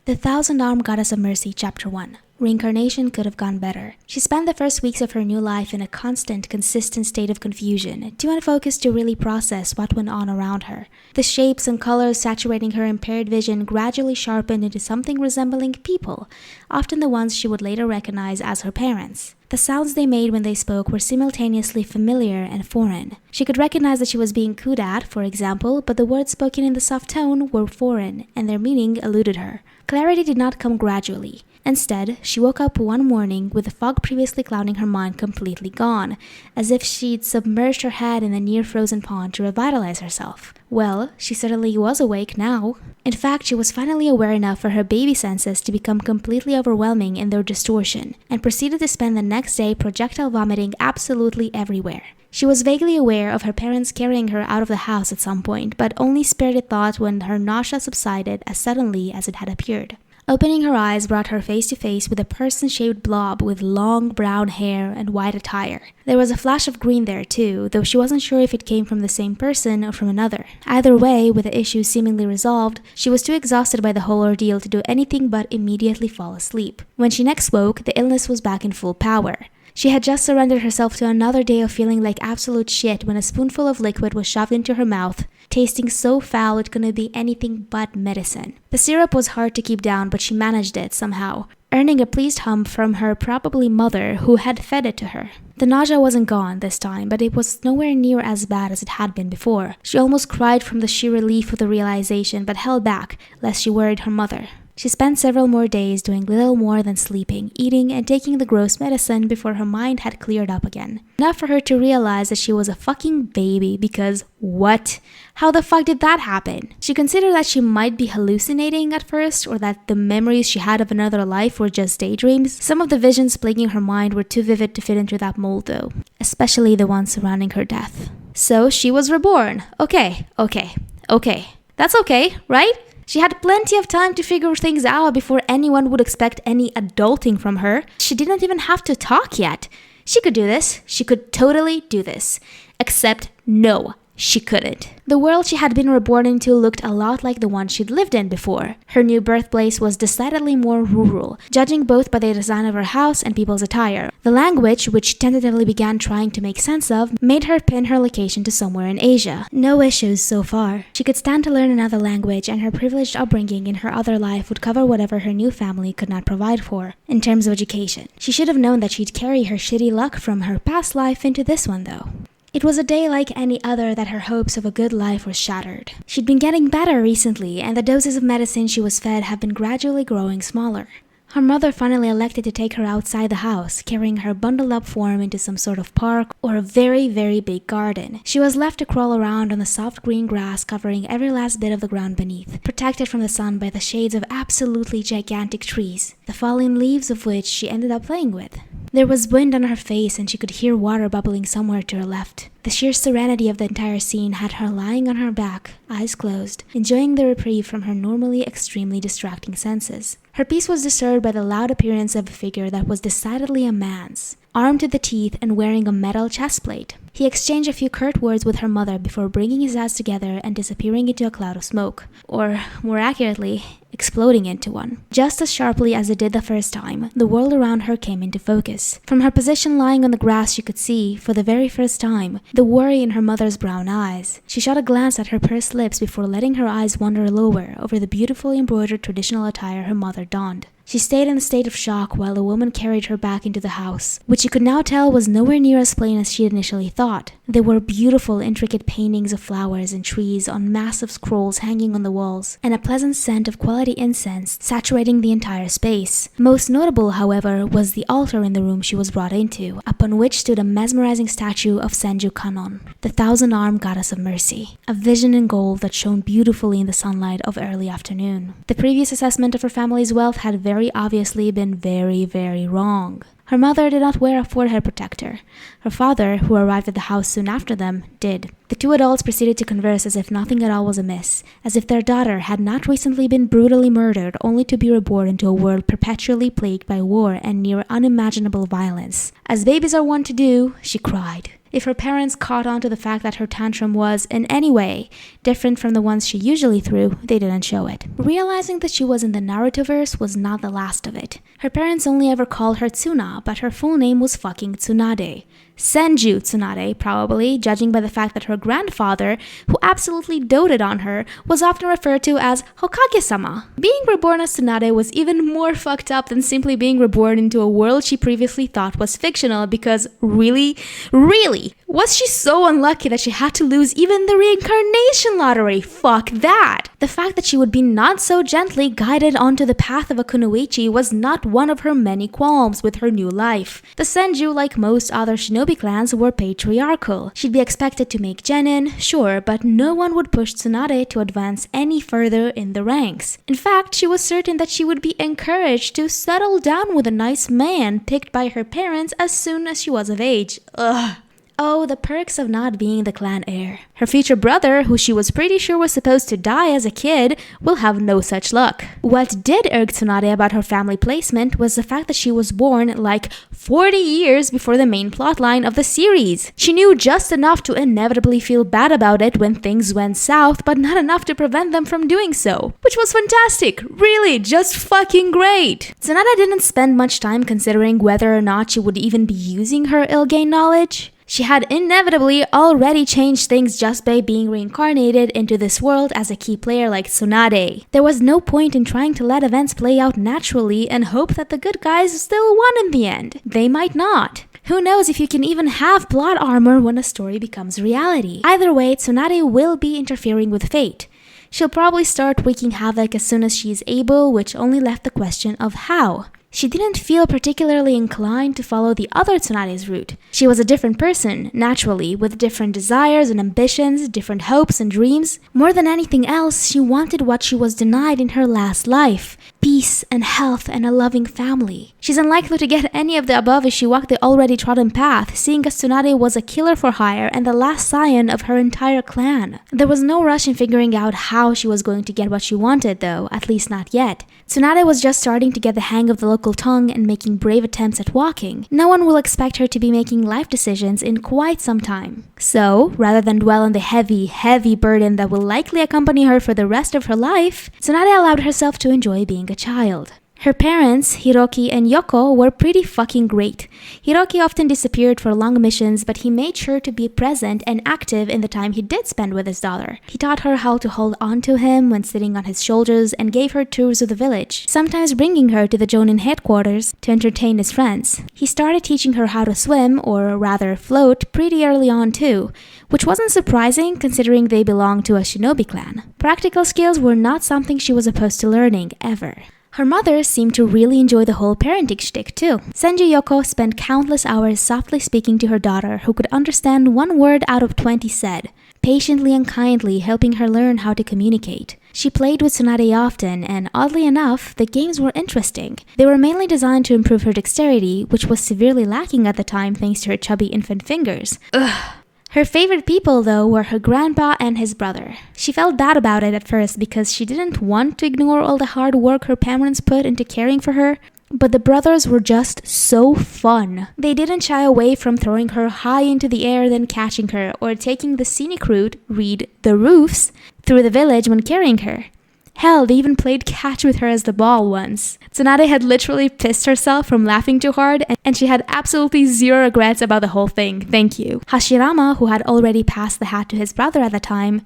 The Thousand-Armed Goddess of Mercy, Chapter 1. Reincarnation could have gone better. She spent the first weeks of her new life in a consistent state of confusion, too unfocused to really process what went on around her. The shapes and colors saturating her impaired vision gradually sharpened into something resembling people, often the ones she would later recognize as her parents. The sounds they made when they spoke were simultaneously familiar and foreign. She could recognize that she was being cooed at, for example, but the words spoken in the soft tone were foreign, and their meaning eluded her. Clarity did not come gradually. Instead, she woke up one morning with the fog previously clouding her mind completely gone, as if she'd submerged her head in a near-frozen pond to revitalize herself. Well, she certainly was awake now. In fact, she was finally aware enough for her baby senses to become completely overwhelming in their distortion, and proceeded to spend the next day projectile vomiting absolutely everywhere. She was vaguely aware of her parents carrying her out of the house at some point, but only spared it thought when her nausea subsided as suddenly as it had appeared. Opening her eyes brought her face to face with a person-shaped blob with long brown hair and white attire. There was a flash of green there too, though she wasn't sure if it came from the same person or from another. Either way, with the issue seemingly resolved, she was too exhausted by the whole ordeal to do anything but immediately fall asleep. When she next woke, the illness was back in full power. She had just surrendered herself to another day of feeling like absolute shit when a spoonful of liquid was shoved into her mouth, tasting so foul it couldn't be anything but medicine. The syrup was hard to keep down, but she managed it somehow, earning a pleased hum from her probably mother who had fed it to her. The nausea wasn't gone this time, but it was nowhere near as bad as it had been before. She almost cried from the sheer relief of the realization, but held back lest she worried her mother. She spent several more days doing little more than sleeping, eating, and taking the gross medicine before her mind had cleared up again. Enough for her to realize that she was a fucking baby because what? How the fuck did that happen? She considered that she might be hallucinating at first, or that the memories she had of another life were just daydreams. Some of the visions plaguing her mind were too vivid to fit into that mold though, especially the ones surrounding her death. So she was reborn. Okay. That's okay, right? She had plenty of time to figure things out before anyone would expect any adulting from her. She didn't even have to talk yet. She could do this. She could totally do this. Except no, she couldn't. The world she had been reborn into looked a lot like the one she'd lived in before. Her new birthplace was decidedly more rural, judging both by the design of her house and people's attire. The language, which she tentatively began trying to make sense of, made her pin her location to somewhere in Asia. No issues so far. She could stand to learn another language, and her privileged upbringing in her other life would cover whatever her new family could not provide for. In terms of education, she should have known that she'd carry her shitty luck from her past life into this one though. It was a day like any other that her hopes of a good life were shattered. She'd been getting better recently, and the doses of medicine she was fed have been gradually growing smaller. Her mother finally elected to take her outside the house, carrying her bundled up form into some sort of park or a very, very big garden. She was left to crawl around on the soft green grass covering every last bit of the ground beneath, protected from the sun by the shades of absolutely gigantic trees, the fallen leaves of which she ended up playing with. There was wind on her face, and she could hear water bubbling somewhere to her left. The sheer serenity of the entire scene had her lying on her back, eyes closed, enjoying the reprieve from her normally extremely distracting senses. Her peace was disturbed by the loud appearance of a figure that was decidedly a man's, armed to the teeth and wearing a metal chestplate. He exchanged a few curt words with her mother before bringing his ass together and disappearing into a cloud of smoke. Or, more accurately, exploding into one. Just as sharply as it did the first time, the world around her came into focus. From her position lying on the grass, she could see, for the very first time, the worry in her mother's brown eyes. She shot a glance at her pursed lips before letting her eyes wander lower over the beautifully embroidered traditional attire her mother donned. She stayed in a state of shock while the woman carried her back into the house, which she could now tell was nowhere near as plain as she initially thought. There were beautiful, intricate paintings of flowers and trees on massive scrolls hanging on the walls, and a pleasant scent of quality incense saturating the entire space. Most notable, however, was the altar in the room she was brought into, upon which stood a mesmerizing statue of Senju Kannon, the Thousand-Armed Goddess of Mercy, a vision in gold that shone beautifully in the sunlight of early afternoon. The previous assessment of her family's wealth had very obviously been very, very wrong. Her mother did not wear a forehead protector. Her father, who arrived at the house soon after them, did. The two adults proceeded to converse as if nothing at all was amiss, as if their daughter had not recently been brutally murdered only to be reborn into a world perpetually plagued by war and near unimaginable violence. As babies are wont to do, she cried. If her parents caught on to the fact that her tantrum was, in any way, different from the ones she usually threw, they didn't show it. Realizing that she was in the Narutoverse was not the last of it. Her parents only ever called her Tsuna, but her full name was fucking Tsunade. Senju Tsunade, probably, judging by the fact that her grandfather, who absolutely doted on her, was often referred to as Hokage-sama. Being reborn as Tsunade was even more fucked up than simply being reborn into a world she previously thought was fictional because really, was she so unlucky that she had to lose even the reincarnation lottery? Fuck that! The fact that she would be not so gently guided onto the path of a kunoichi was not one of her many qualms with her new life. The Senju, like most other shinobi clans, were patriarchal. She'd be expected to make genin, sure, but no one would push Tsunade to advance any further in the ranks. In fact, she was certain that she would be encouraged to settle down with a nice man picked by her parents as soon as she was of age. Ugh. Oh, the perks of not being the clan heir. Her future brother, who she was pretty sure was supposed to die as a kid, will have no such luck. What did irk Tsunade about her family placement was the fact that she was born like 40 years before the main plotline of the series. She knew just enough to inevitably feel bad about it when things went south, but not enough to prevent them from doing so. Which was fantastic. Really, just fucking great. Tsunade didn't spend much time considering whether or not she would even be using her ill-gained knowledge. She had inevitably already changed things just by being reincarnated into this world as a key player like Tsunade. There was no point in trying to let events play out naturally and hope that the good guys still won in the end. They might not. Who knows if you can even have plot armor when a story becomes reality. Either way, Tsunade will be interfering with fate. She'll probably start wreaking havoc as soon as she is able, which only left the question of how. She didn't feel particularly inclined to follow the other Tsunade's route. She was a different person, naturally, with different desires and ambitions, different hopes and dreams. More than anything else, she wanted what she was denied in her last life: peace and health and a loving family. She's unlikely to get any of the above if she walked the already trodden path, seeing as Tsunade was a killer for hire and the last scion of her entire clan. There was no rush in figuring out how she was going to get what she wanted, though, at least not yet. Tsunade was just starting to get the hang of the local tongue and making brave attempts at walking. No one will expect her to be making life decisions in quite some time. So, rather than dwell on the heavy burden that will likely accompany her for the rest of her life, Tsunade allowed herself to enjoy being a child. Her parents, Hiroki and Yoko, were pretty fucking great. Hiroki often disappeared for long missions, but he made sure to be present and active in the time he did spend with his daughter. He taught her how to hold on to him when sitting on his shoulders and gave her tours of the village, sometimes bringing her to the Jonin headquarters to entertain his friends. He started teaching her how to swim, or rather float, pretty early on too, which wasn't surprising considering they belonged to a shinobi clan. Practical skills were not something she was opposed to learning, ever. Her mother seemed to really enjoy the whole parenting shtick too. Senju Yoko spent countless hours softly speaking to her daughter, who could understand one word out of 20 said, patiently and kindly helping her learn how to communicate. She played with Tsunade often, and oddly enough, the games were interesting. They were mainly designed to improve her dexterity, which was severely lacking at the time thanks to her chubby infant fingers. Ugh. Her favorite people, though, were her grandpa and his brother. She felt bad about it at first because she didn't want to ignore all the hard work her parents put into caring for her, but the brothers were just so fun. They didn't shy away from throwing her high into the air then catching her, or taking the scenic route, read the roofs, through the village when carrying her. Hell, they even played catch with her as the ball once. Tsunade had literally pissed herself from laughing too hard, and she had absolutely zero regrets about the whole thing, thank you. Hashirama, who had already passed the hat to his brother at the time,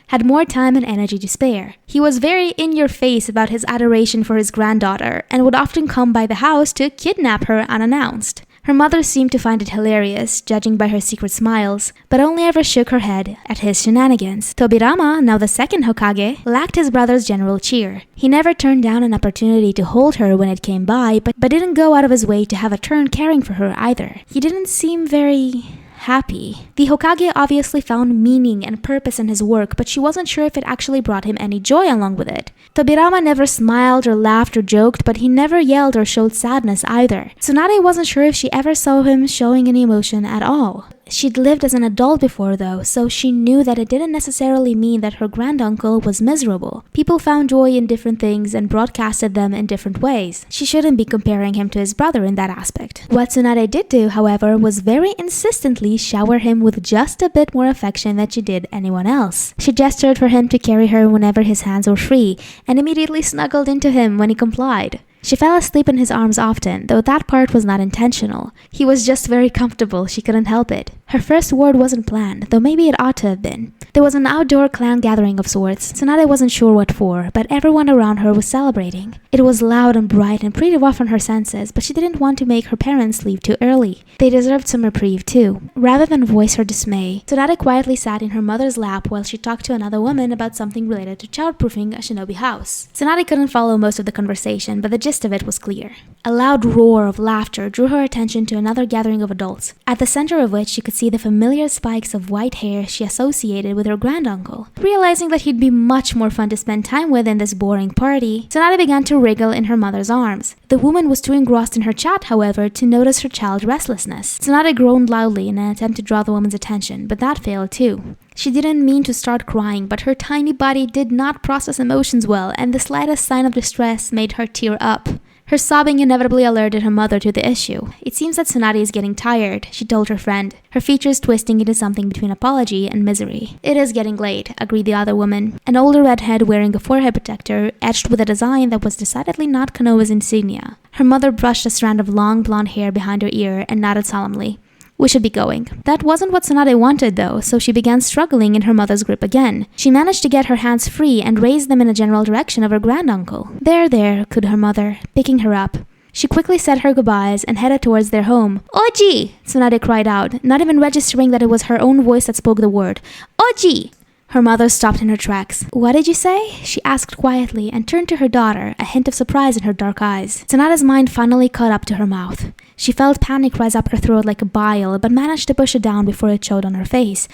had more time and energy to spare. He was very in-your-face about his adoration for his granddaughter, and would often come by the house to kidnap her unannounced. Her mother seemed to find it hilarious, judging by her secret smiles, but only ever shook her head at his shenanigans. Tobirama, now the second Hokage, lacked his brother's general cheer. He never turned down an opportunity to hold her when it came by, but didn't go out of his way to have a turn caring for her either. He didn't seem very happy. The Hokage obviously found meaning and purpose in his work, but she wasn't sure if it actually brought him any joy along with it. Tobirama never smiled or laughed or joked, but he never yelled or showed sadness either. Tsunade wasn't sure if she ever saw him showing any emotion at all. She'd lived as an adult before though, so she knew that it didn't necessarily mean that her granduncle was miserable. People found joy in different things and broadcasted them in different ways. She shouldn't be comparing him to his brother in that aspect. What Tsunade did do, however, was very insistently shower him with just a bit more affection than she did anyone else. She gestured for him to carry her whenever his hands were free, and immediately snuggled into him when he complied. She fell asleep in his arms often, though that part was not intentional. He was just very comfortable, she couldn't help it. Her first word wasn't planned, though maybe it ought to have been. There was an outdoor clan gathering of sorts. Tsunade wasn't sure what for, but everyone around her was celebrating. It was loud and bright and pretty rough on her senses, but she didn't want to make her parents leave too early. They deserved some reprieve too. Rather than voice her dismay, Tsunade quietly sat in her mother's lap while she talked to another woman about something related to childproofing a shinobi house. Tsunade couldn't follow most of the conversation, but the gist of it was clear. A loud roar of laughter drew her attention to another gathering of adults, at the center of which she could see the familiar spikes of white hair she associated with her granduncle. Realizing that he'd be much more fun to spend time with in this boring party, Tsunade began to wriggle in her mother's arms. The woman was too engrossed in her chat, however, to notice her child's restlessness. Tsunade groaned loudly in an attempt to draw the woman's attention, but that failed too. She didn't mean to start crying, but her tiny body did not process emotions well, and the slightest sign of distress made her tear up. Her sobbing inevitably alerted her mother to the issue. It seems that Tsunade is getting tired, she told her friend, her features twisting into something between apology and misery. It is getting late, agreed the other woman, an older redhead wearing a forehead protector etched with a design that was decidedly not Konoha's insignia. Her mother brushed a strand of long blonde hair behind her ear and nodded solemnly. We should be going. That wasn't what Tsunade wanted though, so she began struggling in her mother's grip again. She managed to get her hands free and raise them in a general direction of her granduncle. There, cooed her mother, picking her up. She quickly said her goodbyes and headed towards their home. Oji! Tsunade cried out, not even registering that it was her own voice that spoke the word. Oji! Her mother stopped in her tracks. What did you say? She asked quietly and turned to her daughter, a hint of surprise in her dark eyes. Tsunade's mind finally caught up to her mouth. She felt panic rise up her throat like a bile, but managed to push it down before it showed on her face,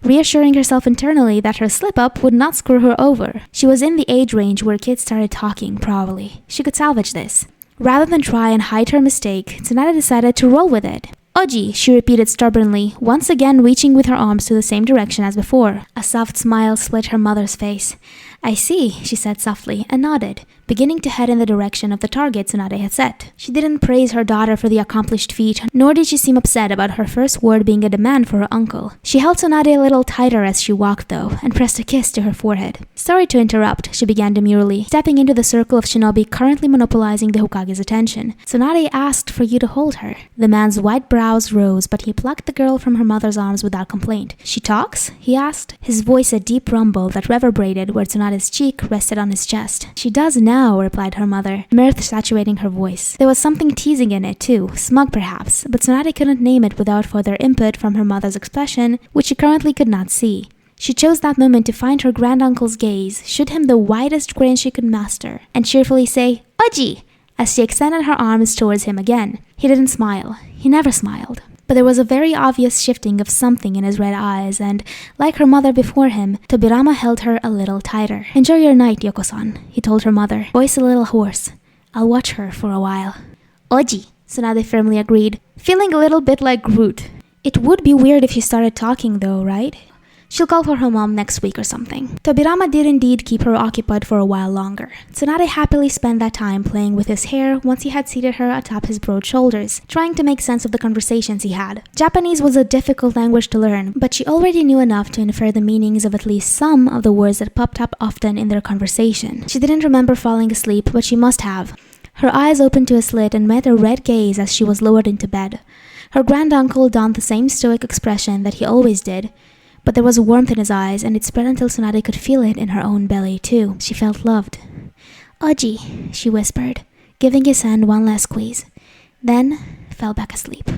reassuring herself internally that her slip-up would not screw her over. She was in the age range where kids started talking, probably. She could salvage this. Rather than try and hide her mistake, Tsunade decided to roll with it. Oji, she repeated stubbornly, once again reaching with her arms to the same direction as before. A soft smile split her mother's face. I see, she said softly, and nodded, beginning to head in the direction of the target Tsunade had set. She didn't praise her daughter for the accomplished feat, nor did she seem upset about her first word being a demand for her uncle. She held Tsunade a little tighter as she walked, though, and pressed a kiss to her forehead. Sorry to interrupt, she began demurely, stepping into the circle of shinobi currently monopolizing the Hokage's attention. Tsunade asked for you to hold her. The man's white brows rose, but he plucked the girl from her mother's arms without complaint. She talks? He asked, his voice a deep rumble that reverberated where Tsunade's cheek rested on his chest. She does now, replied her mother, mirth saturating her voice. There was something teasing in it too, smug perhaps, but Tsunade couldn't name it without further input from her mother's expression, which she currently could not see. She chose that moment to find her granduncle's gaze, shoot him the widest grin she could master, and cheerfully say, Oji! As she extended her arms towards him again. He didn't smile. He never smiled. But there was a very obvious shifting of something in his red eyes, and, like her mother before him, Tobirama held her a little tighter. Enjoy your night, Yoko-san, he told her mother, voice a little hoarse. I'll watch her for a while. Oji, Tsunade firmly agreed, feeling a little bit like Groot. It would be weird if she started talking though, right? She'll call for her mom next week or something. Tobirama did indeed keep her occupied for a while longer. Tsunade happily spent that time playing with his hair once he had seated her atop his broad shoulders, trying to make sense of the conversations he had. Japanese was a difficult language to learn, but she already knew enough to infer the meanings of at least some of the words that popped up often in their conversation. She didn't remember falling asleep, but she must have. Her eyes opened to a slit and met a red gaze as she was lowered into bed. Her granduncle donned the same stoic expression that he always did, but there was warmth in his eyes, and it spread until Tsunade could feel it in her own belly, too. She felt loved. Oji, she whispered, giving his hand one last squeeze, then fell back asleep.